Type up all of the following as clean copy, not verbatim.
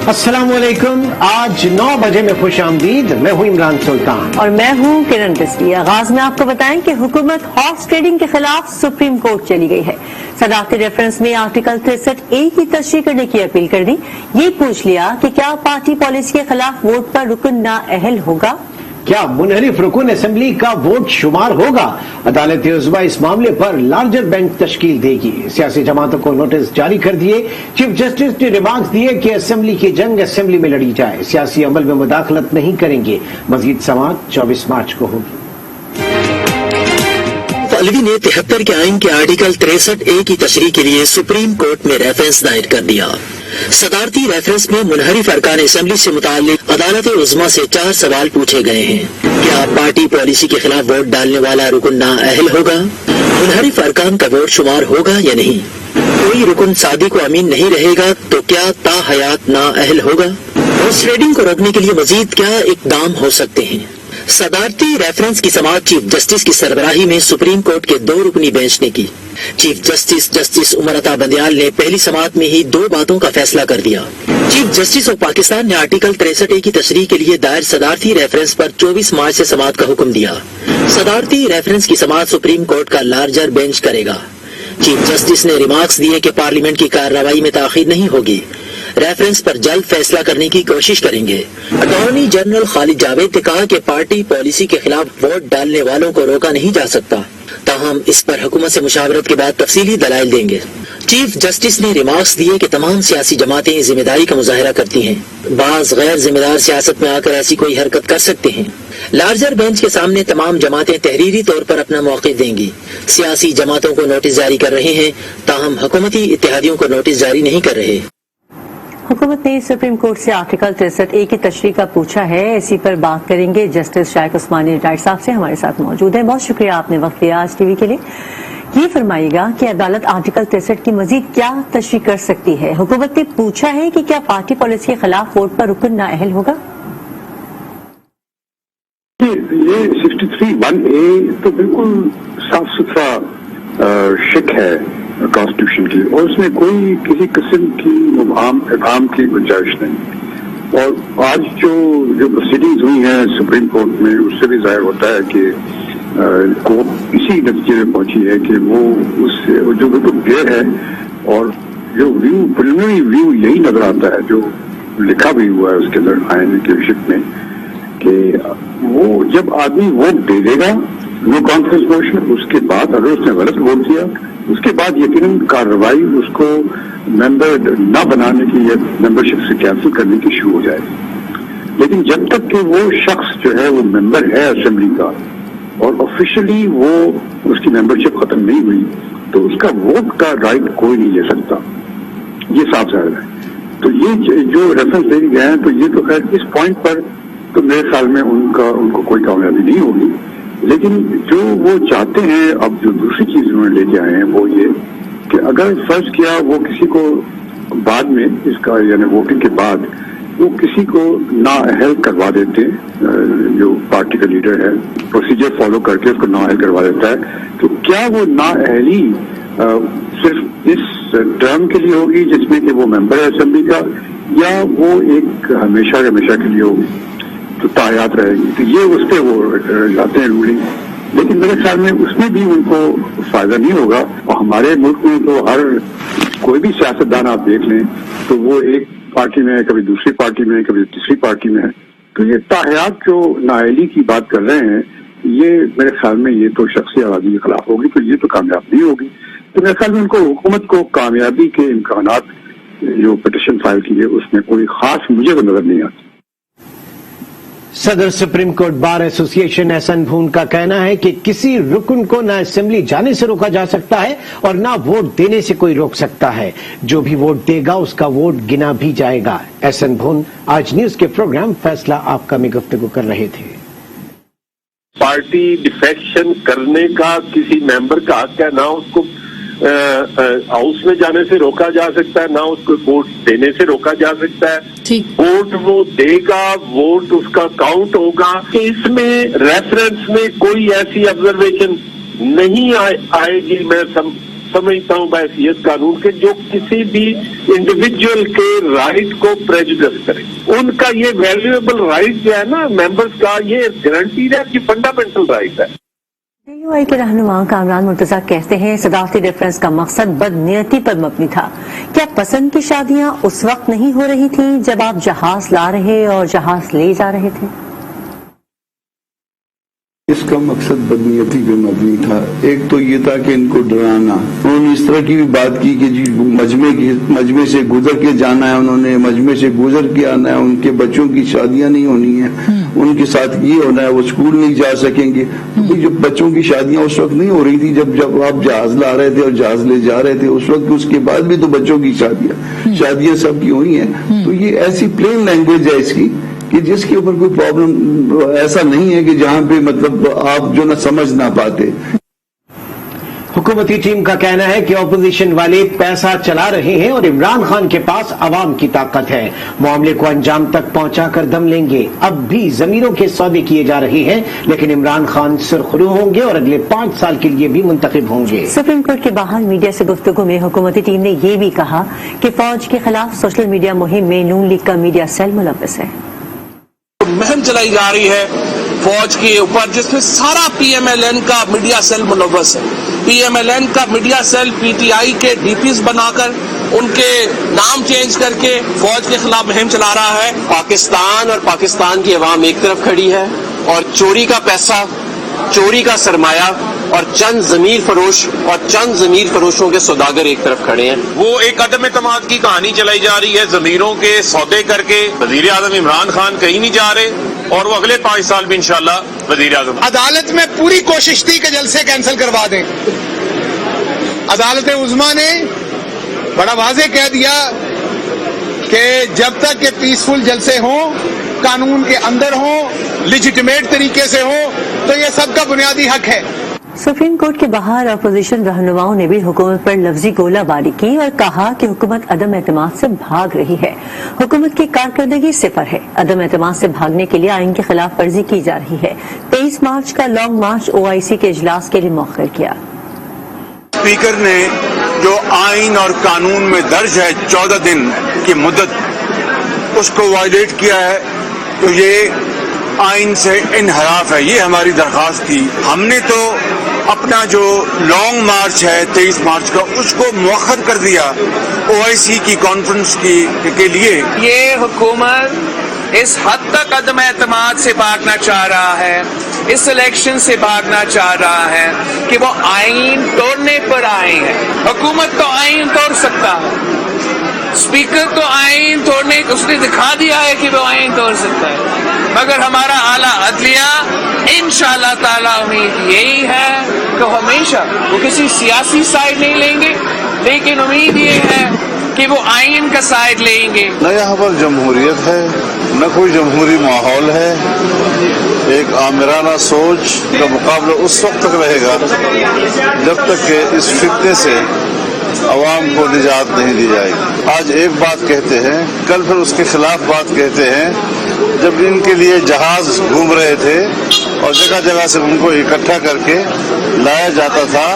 अस्सलाम वालेकुम। आज 9 बजे में खुश आमदीद। मैं हूँ इमरान सुल्तान और मैं हूँ किरण रिजवी। आगाज में आपको बताएं कि हुकूमत हॉर्स ट्रेडिंग के खिलाफ सुप्रीम कोर्ट चली गई है। सदारती रेफरेंस में आर्टिकल 63A की तशरीह करने की अपील कर दी। ये पूछ लिया कि क्या पार्टी पॉलिसी के खिलाफ वोट पर रुकन नाअहल होगा, क्या मुनहरिफ रुकन असेंबली का वोट शुमार होगा। अदालत उज़्मा इस मामले पर लार्जर बेंच तश्कील देगी। सियासी जमातों को नोटिस जारी कर दिए। चीफ जस्टिस ने रिमार्क्स दिए कि असेंबली की जंग असेंबली में लड़ी जाए, सियासी अमल में मुदाखलत नहीं करेंगे। मजीद समाअत 24 मार्च को होगी। अलवी ने 73 के आइन के आर्टिकल 63A की तशरीह के लिए सुप्रीम कोर्ट में रेफरेंस दायर कर दिया। सदारती रेफरेंस में मुनहरिफ अरकान असेंबली से मुताल्लिक अदालत उज़्मा से 4 सवाल पूछे गए हैं। क्या पार्टी पॉलिसी के खिलाफ वोट डालने वाला रुकन नाअहल होगा, मुनहरिफ अरकान का वोट शुमार होगा या नहीं, कोई रुकन सादी को अमीन नहीं रहेगा तो क्या ताहयात नाअहल होगा, हॉर्स ट्रेडिंग को रोकने के लिए मजीद क्या इकदाम हो सकते हैं। सदारती रेफरेंस की समाअत चीफ जस्टिस की सरबराही में सुप्रीम कोर्ट के 2 रुकनी बेंच ने की। चीफ जस्टिस उमर अता बंदियाल ने पहली समाअत में ही 2 बातों का फैसला कर दिया। चीफ जस्टिस ऑफ पाकिस्तान ने आर्टिकल 63A की तशरीह के लिए दायर सदारती रेफरेंस पर 24 मार्च से समाअत का हुक्म दिया। सदारती रेफरेंस की समाअत सुप्रीम कोर्ट का लार्जर बेंच करेगा। चीफ जस्टिस ने रिमार्क्स दिए कि पार्लियामेंट की कार्रवाई में ताखीर नहीं होगी, रेफरेंस पर जल्द फैसला करने की कोशिश करेंगे। अटॉर्नी जनरल खालिद जावेद ने कहा कि पार्टी पॉलिसी के खिलाफ वोट डालने वालों को रोका नहीं जा सकता, ताहम इस पर हुकूमत से मुशावरत के बाद तफसीली दलाइल देंगे। चीफ जस्टिस ने रिमार्क्स दिए कि तमाम सियासी जमातें जिम्मेदारी का मुजाहरा करती हैं, बाज गैर जिम्मेदार सियासत में आकर ऐसी कोई हरकत कर सकते हैं। लार्जर बेंच के सामने तमाम जमातें तहरीरी तौर पर अपना मौक़िफ़ देंगी। सियासी जमातों को नोटिस जारी कर रहे हैं, ताहम हुकूमती इत्तेहादियों को नोटिस जारी नहीं कर रहे। हुकूमत ने सुप्रीम कोर्ट से आर्टिकल 63A की तशरीह का पूछा है। इसी पर बात करेंगे जस्टिस शाइक उस्मानी रिटायर्ड साहब से, हमारे साथ मौजूद हैं। बहुत शुक्रिया, आपने वक्त दिया आज टीवी के लिए। ये फरमाइएगा कि अदालत आर्टिकल 63 की मजीद क्या तशरीह कर सकती है। हुकूमत ने पूछा है कि क्या पार्टी पॉलिसी के खिलाफ वोट पर रुकन नाअहल होगा। ये 63(1)A तो बिल्कुल साफ सुथरा शिक है कॉन्स्टिट्यूशन की, और उसमें कोई किसी किस्म की इबाम की गुंजाइश नहीं। और आज जो प्रोसीडिंग्स हुई हैं सुप्रीम कोर्ट में, उससे भी जाहिर होता है कि कोर्ट इसी नतीजे में पहुंची है कि वो उससे जो बिल्कुल क्लियर है, और जो प्रिलिमिनरी व्यू यही नजर आता है, जो लिखा भी हुआ है उसके अंदर आईन के विषय में, कि वो जब आदमी वोट दे देगा नो कॉन्फिडेंस मोशन, उसके बाद अगर उसने गलत वोट दिया, उसके बाद यकीनन कार्रवाई उसको मेंबर न बनाने की या मेंबरशिप से कैंसिल करने की शुरू हो जाएगी। लेकिन जब तक कि वो शख्स जो है वो मेंबर है असेंबली का और ऑफिशियली वो उसकी मेंबरशिप खत्म नहीं हुई, तो उसका वोट का राइट कोई नहीं ले सकता। ये साफ जाहिर है। तो ये जो रेफरेंस दे गए हैं, तो ये तो खैर इस पॉइंट पर तो मेरे ख्याल में उनको कोई कामयाबी नहीं होगी। लेकिन जो वो चाहते हैं, अब जो दूसरी चीज उन्होंने लेके आए हैं वो ये कि अगर फर्ज किया वो किसी को बाद में इसका यानी वोटिंग के बाद वो किसी को नाअहल करवा देते हैं, जो पार्टी का लीडर है प्रोसीजर फॉलो करके उसको नाअहल करवा देता है, तो क्या वो नाअहली सिर्फ इस टर्म के लिए होगी जिसमें कि वो मेंबर है असेंबली का, या वो एक हमेशा के लिए होगी, तो तायात रहेगी। तो ये उस पर वो लाते हैं रूलिंग। लेकिन मेरे ख्याल में उसमें भी उनको फायदा नहीं होगा। और हमारे मुल्क में तो हर कोई भी सियासतदान आप देख लें तो वो एक पार्टी में है, कभी दूसरी पार्टी में है, कभी तीसरी पार्टी में है। तो ये तायात जो नाअहली की बात कर रहे हैं, ये मेरे ख्याल में ये तो शख्सी आज़ादी के खिलाफ होगी, तो ये तो कामयाब नहीं होगी। तो मेरे ख्याल में उनको हुकूमत को कामयाबी के इम्कानात जो पिटीशन फाइल की है उसमें कोई खास मुझे तो नजर नहीं आती। सदर supreme court bar association Ahsan Bhoon का कहना है कि किसी रुकन को न असेंबली जाने से रोका जा सकता है और न वोट देने से कोई रोक सकता है। जो भी वोट देगा उसका वोट गिना भी जाएगा। एहसन भून आज न्यूज के प्रोग्राम फैसला आपका में गुफ्तगू कर रहे थे। पार्टी डिफेक्शन करने का किसी मेंबर का हक है, ना उसको हाउस में जाने से रोका जा सकता है, ना उसको वोट देने से रोका जा सकता है। वोट वो देगा, वोट उसका काउंट होगा। इसमें रेफरेंस में कोई ऐसी ऑब्जर्वेशन नहीं आएगी, मैं समझता हूँ बहैसियत कानून के जो किसी भी इंडिविजुअल के राइट को प्रेजुडिस करे। उनका ये वैल्यूएबल राइट जो है ना मेंबर्स का, ये गारंटीड है कि फंडामेंटल राइट है। AUI के रहनुमा कामरान मुर्तजा कहते हैं सदारती रेफरेंस का मकसद बदनीयती पर मबनी था। क्या पसंद की शादियां उस वक्त नहीं हो रही थी जब आप जहाज ला रहे और जहाज ले जा रहे थे? इसका मकसद बदनीयती पे मबनी था। एक तो ये था कि इनको डराना। उन्होंने इस तरह की भी बात की कि जी मजमे से गुजर के जाना है, उन्होंने मजमे से गुजर के आना है, उनके बच्चों की शादियां नहीं होनी है, उनके साथ ये होना है, वो स्कूल नहीं जा सकेंगे। तो जब बच्चों की शादियां उस वक्त नहीं हो रही थी जब आप जहाज ला रहे थे और जहाज ले जा रहे थे, उस वक्त उसके बाद भी तो बच्चों की शादियां सबकी हुई हैं। तो ये ऐसी प्लेन लैंग्वेज है इसकी कि जिसके ऊपर कोई प्रॉब्लम ऐसा नहीं है कि जहां पे मतलब आप जो ना समझ ना पाते। हुकूमती टीम का कहना है कि ऑपोजिशन वाले पैसा चला रहे हैं और इमरान खान के पास अवाम की ताकत है, मामले को अंजाम तक पहुंचाकर दम लेंगे। अब भी जमीरों के सौदे किए जा रहे हैं, लेकिन इमरान खान सुरखरू होंगे और अगले 5 साल के लिए भी मुंतखब होंगे। सुप्रीम कोर्ट के बाहर मीडिया से गुफ्तगू में हुकूमती टीम ने ये भी कहा कि फौज के खिलाफ सोशल मीडिया मुहिम में नून लीग का मीडिया सेल मुलव्वस है। मुहिम चलाई जा रही है फौज के ऊपर जिसमें सारा PMLN का मीडिया सेल मुलव्वस है। PMLN का मीडिया सेल PTI के DPs बनाकर उनके नाम चेंज करके फौज के खिलाफ मुहिम चला रहा है। पाकिस्तान और पाकिस्तान की अवाम एक तरफ खड़ी है और चोरी का पैसा, चोरी का सरमाया और चंद जमीर फरोशों के सौदागर एक तरफ खड़े हैं। वो एक अदम एतमाद की कहानी चलाई जा रही है, जमीरों के सौदे करके। वजीर आजम इमरान खान कहीं नहीं जा रहे और वो अगले 5 साल भी इंशाल्लाह वजीर आजम। अदालत में पूरी कोशिश थी कि जलसे कैंसिल करवा दें। अदालत उज़्मा ने बड़ा वाज़ेह कह दिया कि जब तक के पीसफुल जलसे हों, कानून के अंदर हों, लिजिटिमेट तरीके से हो, तो ये सबका बुनियादी हक है। सुप्रीम कोर्ट के बाहर अपोजिशन रहनुमाओं ने भी हुकूमत पर लफ्जी गोलाबारी की और कहा कि हुकूमत अदम एतमाद से भाग रही है। हुकूमत की कारकर्दगी सिफर है। अदम एतमाद से भागने के लिए आइन की खिलाफ वर्जी की जा रही है। 23 मार्च का लॉन्ग मार्च OIC के इजलास के लिए मौखर किया। स्पीकर ने जो आइन और कानून में दर्ज है 14 दिन की मुद्दत, उसको वायलेट किया है, तो ये आइन से इनहराफ है। ये हमारी दरखास्त थी। हमने तो अपना जो लॉन्ग मार्च है 23 मार्च का, उसको मुअख्खर कर दिया OIC की कॉन्फ्रेंस के लिए। ये हुकूमत इस हद तक अदम एतमाद से भागना चाह रहा है, इस इलेक्शन से भागना चाह रहा है कि वो आइन तोड़ने पर आए हैं। हुकूमत तो आइन तोड़ सकता है, स्पीकर तो आइन तोड़ने, उसने दिखा दिया है कि वो आइन तोड़ सकता है, मगर हमारा आला अदलिया इंशाअल्लाह ताला उम्मीद यही है कि हमेशा वो किसी सियासी साइड नहीं लेंगे, लेकिन उम्मीद ये है कि वो आइन का साइड लेंगे। न यहाँ पर जमहूरियत है, न कोई जमहूरी माहौल है। एक आमिराना सोच का मुकाबला उस वक्त तक रहेगा जब तक कि इस फितने से अवाम को निजात नहीं दी जाएगी। आज एक बात कहते हैं, कल फिर उसके खिलाफ बात कहते हैं। जब इनके लिए जहाज घूम रहे थे और जगह जगह से उनको इकट्ठा करके लाया जाता था,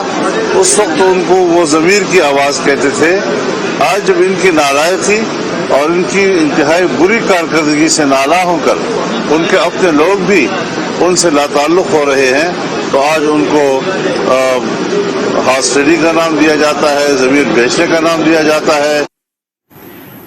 उस वक्त उनको वो ज़मीर की आवाज़ कहते थे। आज जब इनकी नालायकी और इनकी इंतहाई बुरी कारकर्दगी से नाला होकर उनके अपने लोग भी उनसे लाताल्लुक़ हो रहे हैं, तो आज उनको हॉस्टेली का नाम दिया जाता है, ज़मीर बेचने का नाम दिया जाता है।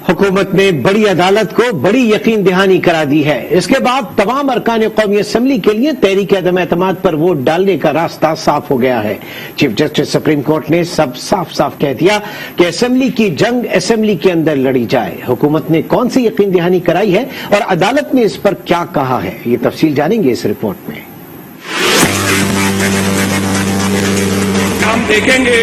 हुकूमत ने बड़ी अदालत को बड़ी यकीन दहानी करा दी है। इसके बाद तमाम अरकान कौमी असम्बली के लिए तहरीक अदम एतमाद पर वोट डालने का रास्ता साफ हो गया है। चीफ जस्टिस सुप्रीम कोर्ट ने सब साफ साफ कह दिया कि असम्बली की जंग असम्बली के अंदर लड़ी जाए। हुकूमत ने कौन सी यकीन दहानी कराई है और अदालत ने इस पर क्या कहा है, ये तफसील जानेंगे इस रिपोर्ट में। हम देखेंगे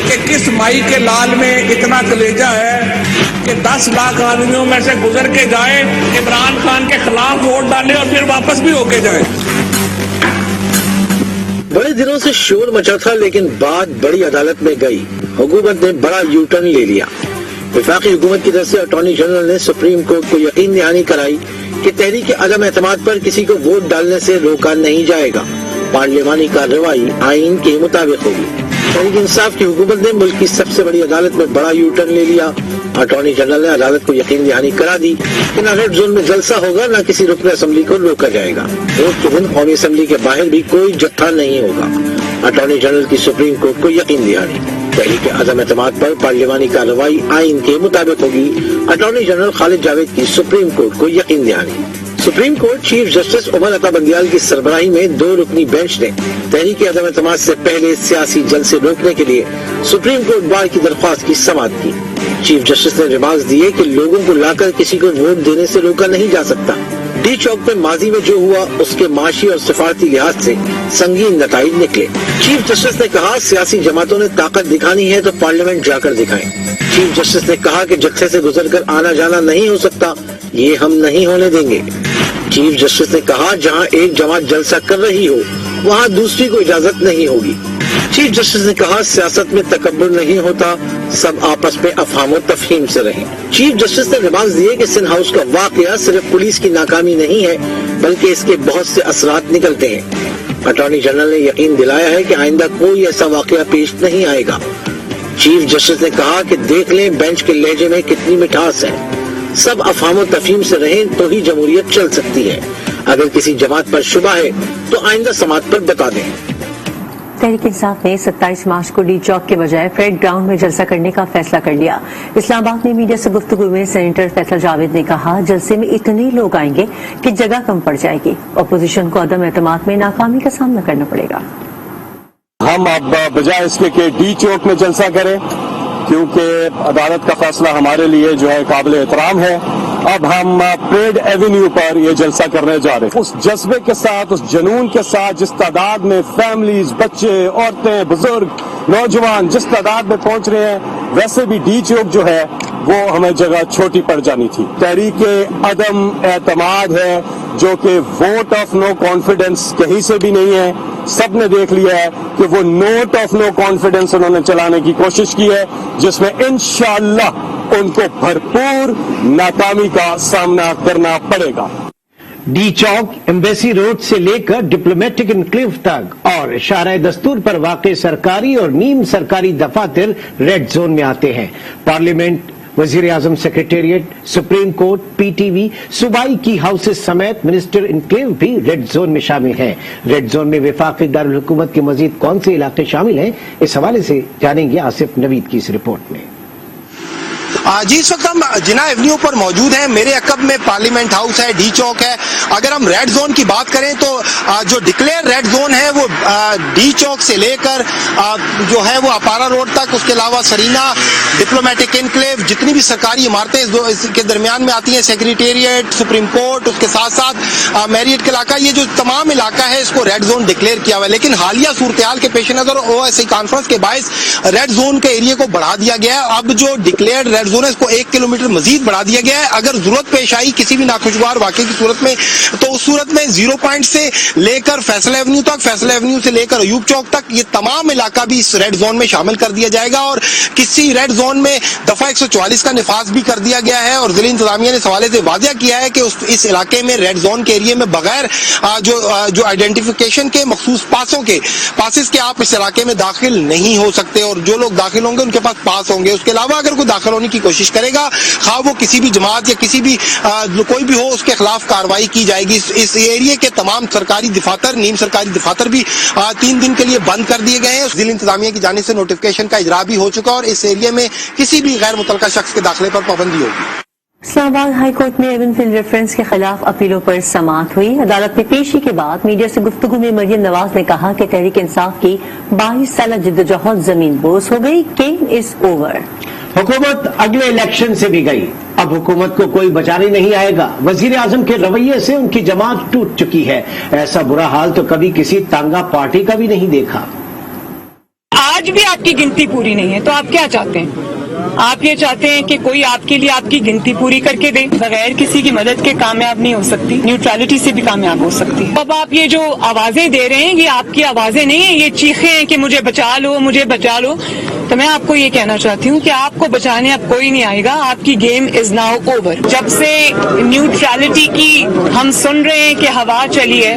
कि किस माई के लाल में इतना कलेजा है कि 10 लाख आदमियों में से गुजर के जाए, इमरान खान के खिलाफ वोट डाले और फिर वापस भी होके जाए। बड़े दिनों से शोर मचा था, लेकिन बात बड़ी अदालत में गई। हुकूमत ने बड़ा यू टर्न ले लिया। वफाकी हुकूमत की तरफ से अटॉर्नी जनरल ने सुप्रीम कोर्ट को यकीन दहानी कराई कि तहरीक अदम एतमाद पर किसी को वोट डालने से रोका नहीं जाएगा। पार्लियामानी कार्रवाई आइन के मुताबिक होगी। तहरीक इंसाफ की हुकूमत ने मुल्क की सबसे बड़ी अदालत में बड़ा यू टर्न ले लिया। अटॉर्नी जनरल ने अदालत को यकीन दहानी करा दी कि न रेड जोन में जलसा होगा न किसी रुकन असम्बली को रोका जाएगा। वोट के दिन कौमी असम्बली के बाहर भी कोई जत्था नहीं होगा। अटॉर्नी जनरल की सुप्रीम कोर्ट को यकीन दहानी। तहरीक अदम एतमाद पर पार्लियामानी कार्रवाई आइन के मुताबिक होगी। अटॉर्नी जनरल खालिद जावेद की सुप्रीम कोर्ट को यकीन दहानी। Supreme court chief justice Umar Ata Bandial की सरबराही में 2 रुकनी बेंच ने तहरीक अदम एतमाद से पहले सियासी जलसे रोकने के लिए सुप्रीम कोर्ट बार की दरख्वास्त की समाअत की। चीफ जस्टिस ने रिमार्क्स दिए कि लोगों को लाकर किसी को वोट देने से रोका नहीं जा सकता। डी चौक में माजी में जो हुआ उसके माशी और सिफारती लिहाज से संगीन नताइज निकले। चीफ जस्टिस ने कहा सियासी जमातों ने ताकत दिखानी है तो पार्लियामेंट जाकर दिखाएं। चीफ जस्टिस ने कहा कि जत्थे से गुजरकर आना जाना नहीं हो सकता, ये हम नहीं होने देंगे। चीफ जस्टिस ने कहा जहां एक जमात जलसा कर रही हो वहां दूसरी को इजाजत नहीं होगी। चीफ जस्टिस ने कहा सियासत में तकब्बुर नहीं होता, सब आपस में अफहाम और तफहीम से रहें। चीफ जस्टिस ने रिमार्क्स दिए कि सिंध हाउस का वाकया सिर्फ पुलिस की नाकामी नहीं है बल्कि इसके बहुत से असरात निकलते हैं। अटॉर्नी जनरल ने यकीन दिलाया है कि आइंदा कोई ऐसा वाकया पेश नहीं आएगा। चीफ जस्टिस ने कहा कि देख लें बेंच के लहजे में कितनी मिठास है, सब अफहाम और तफहीम से रहें तो ही जमहूरियत चल सकती है। अगर किसी जमात पर शुबा है तो आइंदा समात पर बता दें। तहरीक इंसाफ ने 27 मार्च को डी चौक के बजाय परेड ग्राउंड में जलसा करने का फैसला कर लिया। इस्लामाबाद में मीडिया से गुफ्तगू में सेनेटर फैसल जावेद ने कहा जलसे में इतने लोग आएंगे कि जगह कम पड़ जाएगी। अपोजिशन को अदम एतमाद में नाकामी का सामना करना पड़ेगा। हम अब बजाय इसके कि डी चौक में जलसा करें, क्योंकि अदालत का फैसला हमारे लिए जो है काबिल एहतराम है, अब हम परेड एवेन्यू पर ये जलसा करने जा रहे हैं। उस जज्बे के साथ, उस जुनून के साथ जिस तादाद में फैमिलीज, बच्चे, औरतें, बुजुर्ग, नौजवान जिस तादाद में पहुंच रहे हैं, वैसे भी डी चौक जो है वो हमें जगह छोटी पड़ जानी थी। तहरीक अदम एतमाद है जो कि वोट ऑफ नो कॉन्फिडेंस कहीं से भी नहीं है। सबने देख लिया है कि वो नोट ऑफ नो कॉन्फिडेंस उन्होंने चलाने की कोशिश की है, जिसमें इंशाअल्लाह उनको भरपूर नाकामी का सामना करना पड़ेगा। डी चौक, एम्बेसी रोड से लेकर डिप्लोमेटिक इनक्लेव तक और शारा दस्तूर पर वाक़ सरकारी और नीम सरकारी दफातर रेड जोन में आते हैं। पार्लियामेंट, वजीर आजम सेक्रेटेरिएट, सुप्रीम कोर्ट, पीटीवी, सूबाई की हाउसेस समेत मिनिस्टर इनक्लेव भी रेड जोन में शामिल हैं। रेड जोन में वफाकी दारुल हुकूमत के मजीद कौन से इलाके शामिल हैं, इस हवाले से जानेंगे आसिफ नवीद की इस रिपोर्ट में। जी इस वक्त हम जिना एवेन्यू पर मौजूद हैं। मेरे अकब में पार्लियामेंट हाउस है, डी चौक है। अगर हम रेड जोन की बात करें तो जो डिक्लेयर रेड जोन है वो डी चौक से लेकर जो है वो अपारा रोड तक, उसके अलावा सरीना, डिप्लोमेटिक इनक्लेव, जितनी भी सरकारी इमारतें इसके दरमियान में आती हैं, सेक्रेटेरिएट, सुप्रीम कोर्ट, उसके साथ साथ मैरियट का इलाका, ये जो तमाम इलाका है इसको रेड जोन डिक्लेयर किया हुआ है। लेकिन हालिया सूरत-ए-हाल के पेश नजर ओएसआई कॉन्फ्रेंस के बायस रेड जोन के एरिया को बढ़ा दिया गया है। अब जो डिक्लेयर्ड रेड जोन है इसको 1 किलोमीटर मजीद बढ़ा दिया गया है। अगर जरूरत पेश आई किसी भी नाखुशगवार वाकये की सूरत में तो उस सूरत में 0 पॉइंट से लेकर फैसल एवेन्यू तक, फैसल एवेन्यू से लेकर अयूब चौक तक, ये तमाम इलाका भी इस रेड जोन में शामिल कर दिया जाएगा। और किसी रेड जोन में दफा 144 का निफाज भी कर दिया गया है और जिला इंतजामिया ने इस हवाले से वाज़ेह किया है कि इस इलाके में रेड जोन के एरिया में बगैर जो आइडेंटिफिकेशन के मखसूस पासिस के आप इस इलाके में दाखिल नहीं हो सकते और जो लोग दाखिल होंगे उनके पास पास होंगे। उसके अलावा अगर कोई दाखिल होने की कोशिश करेगा, खा वो किसी भी जमात या किसी भी कोई भी हो, उसके खिलाफ कार्रवाई की जाएगी। इस एरिया के तमाम सरकारी दफातर, नीम सरकारी दफातर भी 3 दिन के लिए बंद कर दिए गए हैं। जिला इंतजामिया की जानिब से नोटिफिकेशन का इजरा भी हो चुका और इस एरिया में किसी भी गैर मुतल्लका शख्स के दाखिले पर पाबंदी होगी। इस्लामाबाद हाई कोर्ट में एवन फिल रेफरेंस के खिलाफ अपीलों पर समाअत हुई। अदालत में पेशी के बाद मीडिया से गुफ्तगू में मरियम नवाज ने कहा कि तहरीक इंसाफ की 22 साल जिद्दोजहद जमीन बोस हो गई, गेम इज ओवर। हुकूमत अगले इलेक्शन से भी गई, अब हुकूमत को कोई बचाने नहीं आएगा। वजीर आजम के रवैये से उनकी जमात टूट चुकी है। ऐसा बुरा हाल तो कभी किसी तांगा पार्टी का भी नहीं देखा। आज भी आपकी गिनती पूरी नहीं है तो आप क्या चाहते हैं? आप ये चाहते हैं कि कोई आपके लिए आपकी गिनती पूरी करके दे? बगैर किसी की मदद के कामयाब नहीं हो सकती, न्यूट्रलिटी से भी कामयाब हो सकती है। अब आप ये जो आवाजें दे रहे हैं ये आपकी आवाजें नहीं है, ये चीखें हैं कि मुझे बचा लो, मुझे बचा लो। تو میں آپ کو یہ کہنا چاہتی ہوں کہ آپ کو بچانے اب کوئی نہیں آئے گا. آپ کی گیم از ناؤ اوور. جب سے نیوٹرالٹی کی ہم سن رہے ہیں کہ ہوا چلی ہے,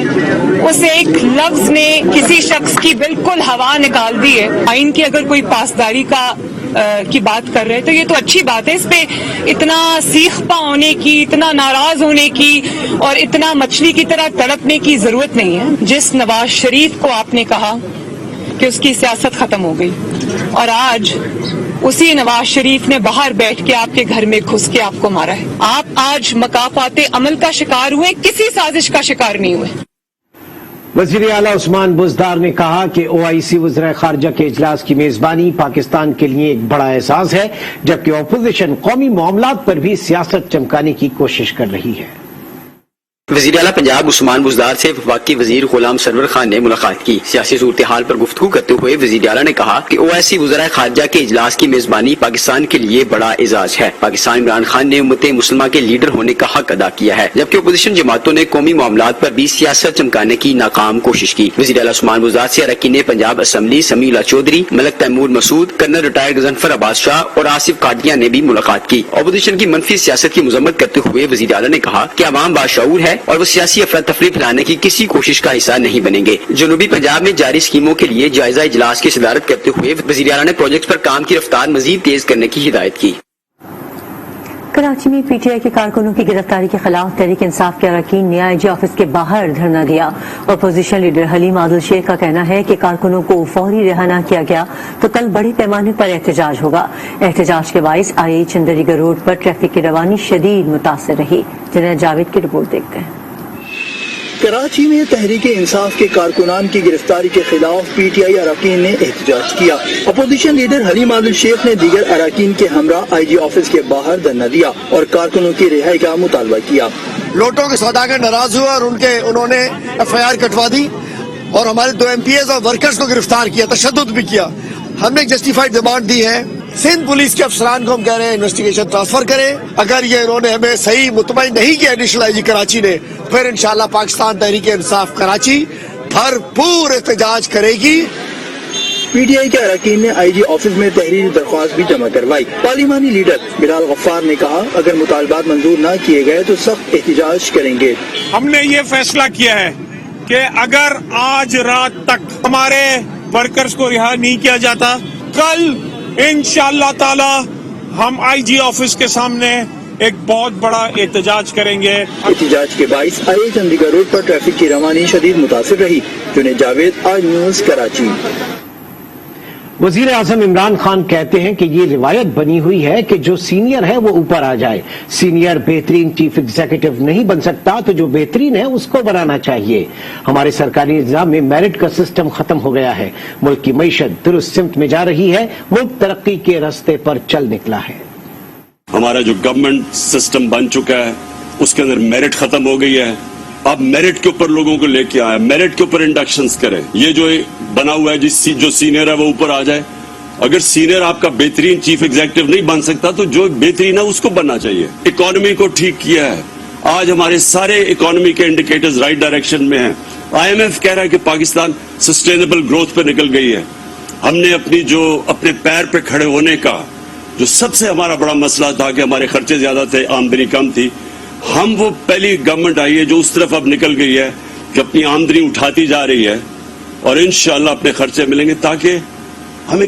اس ایک لفظ نے کسی شخص کی بالکل ہوا نکال دی ہے. آئین کی اگر کوئی پاسداری کی بات کر رہے تو یہ تو اچھی بات ہے. اس پہ اتنا سیخ پا ہونے کی, اتنا ناراض ہونے کی اور اتنا مچھلی کی طرح تڑپنے کی ضرورت نہیں ہے. جس نواز شریف کو آپ نے کہا کہ اس کی سیاست ختم ہو گئی, اور آج اسی نواز شریف نے باہر بیٹھ کے آپ کے گھر میں گھس کے آپ کو مارا ہے. آپ آج مکافات عمل کا شکار ہوئے, کسی سازش کا شکار نہیں ہوئے. وزیر اعلیٰ عثمان بزدار نے کہا کہ OIC وزرائے خارجہ کے اجلاس کی میزبانی پاکستان کے لیے ایک بڑا اعزاز ہے, جبکہ اپوزیشن قومی معاملات پر بھی سیاست چمکانے کی کوشش کر رہی ہے. وزیر اعلیٰ پنجاب عثمان بزدار سے وفاقی وزیر غلام سرور خان نے ملاقات کی. سیاسی صورتحال پر گفتگو کرتے ہوئے وزیر اعلیٰ نے کہا کہ OIC وزرائے خارجہ کے اجلاس کی میزبانی پاکستان کے لیے بڑا اعزاز ہے. پاکستان عمران خان نے امت مسلمہ کے لیڈر ہونے کا حق ادا کیا ہے, جبکہ اپوزیشن جماعتوں نے قومی معاملات پر بھی سیاست چمکانے کی ناکام کوشش کی. وزیر اعلیٰ عثمان بزدار سے اراکین پنجاب اسمبلی سمیع اللہ چودھری, ملک تیمور مسعود, کرنل ریٹائرڈ غضنفر عباس شاہ اور آصف کاٹیاں نے بھی ملاقات کی. اپوزیشن کی منفی سیاست کی مذمت کرتے ہوئے وزیر اعلیٰ نے کہا کہ عوام باشعور ہے اور وہ سیاسی تفریح پھیلانے کی کسی کوشش کا حصہ نہیں بنیں گے. جنوبی پنجاب میں جاری اسکیموں کے لیے جائزہ اجلاس کی صدارت کرتے ہوئے وزیر اعلیٰ نے پروجیکٹس پر کام کی رفتار مزید تیز کرنے کی ہدایت کی. کراچی میں PTI کے کارکنوں کی گرفتاری کے خلاف تحریک انصاف کے اراکین نے IG آفس کے باہر دھرنا دیا. اپوزیشن لیڈر حلیم عادل شیخ کا کہنا ہے کہ کارکنوں کو فوری رہا نہ کیا گیا تو کل بڑے پیمانے پر احتجاج ہوگا. احتجاج کے باعث IH چندری گڑھ روڈ پر ٹریفک کی روانی شدید متاثر رہی. جنید جاوید کی رپورٹ دیکھتے ہیں. کراچی میں تحریک انصاف کے کارکنان کی گرفتاری کے خلاف PTI اراکین نے احتجاج کیا. اپوزیشن لیڈر حلیم عادل شیخ نے دیگر اراکین کے ہمراہ IG آفس کے باہر دھرنا دیا اور کارکنوں کی رہائی کا مطالبہ کیا. لوٹوں کے سوداگر ناراض ہوئے اور انہوں نے FIR کٹوا دی اور ہمارے 2 MPs اور ورکرز کو گرفتار کیا, تشدد بھی کیا. ہم نے جسٹیفائڈ ڈیمانڈ دی ہے. سندھ پولیس کے افسران کو ہم کہہ رہے ہیں انویسٹیگیشن ٹرانسفر کریں. اگر یہ انہوں نے ہمیں صحیح مطمئن نہیں کیا ایڈیشنل IG کراچی نے, پھر انشاءاللہ پاکستان تحریک انصاف کراچی بھرپور احتجاج کرے گی. PTI کے اراکین نے IG آفس میں تحریری درخواست بھی جمع کروائی. پارلیمانی لیڈر بلال غفار نے کہا اگر مطالبات منظور نہ کیے گئے تو سخت احتجاج کریں گے. ہم نے یہ فیصلہ کیا ہے کہ اگر آج رات تک ہمارے ورکرز کو رہا نہیں کیا جاتا, کل انشاءاللہ تعالی ہم IG آفس کے سامنے ایک بہت بڑا احتجاج کریں گے. احتجاج کے باعث IH چندی گڑھ روڈ پر ٹریفک کی روانی شدید متاثر رہی. جنید جاوید, آج نیوز, کراچی. وزیر اعظم عمران خان کہتے ہیں کہ یہ روایت بنی ہوئی ہے کہ جو سینئر ہے وہ اوپر آ جائے. سینئر بہترین چیف ایگزیکٹو نہیں بن سکتا تو جو بہترین ہے اس کو بنانا چاہیے. ہمارے سرکاری نظام میں میرٹ کا سسٹم ختم ہو گیا ہے. ملک کی معیشت درست سمت میں جا رہی ہے. ملک ترقی کے راستے پر چل نکلا ہے. ہمارا جو گورنمنٹ سسٹم بن چکا ہے اس کے اندر میرٹ ختم ہو گئی ہے. اب میرٹ کے اوپر لوگوں کو لے کے آئے, میرٹ کے اوپر انڈکشنز کرے. یہ جو بنا ہوا ہے جو سینئر ہے وہ اوپر آ جائے. اگر سینئر آپ کا بہترین چیف ایگزیکٹو نہیں بن سکتا تو جو بہترین ہے اس کو بننا چاہیے. اکانومی کو ٹھیک کیا ہے, آج ہمارے سارے اکانومی کے انڈیکیٹرز رائٹ ڈائریکشن میں ہیں. IMF کہہ رہا ہے کہ پاکستان سسٹینیبل گروتھ پہ نکل گئی ہے. ہم نے اپنے پیر پہ کھڑے ہونے کا جو سب سے ہمارا بڑا مسئلہ تھا کہ ہمارے خرچے زیادہ تھے, آمدنی کم تھی, ہم وہ پہلی گورنمنٹ آئی ہے جو اس طرف اب نکل گئی ہے کہ اپنی آمدنی اٹھاتی جا رہی ہے اور انشاءاللہ اپنے خرچے ملیں گے تاکہ ہمیں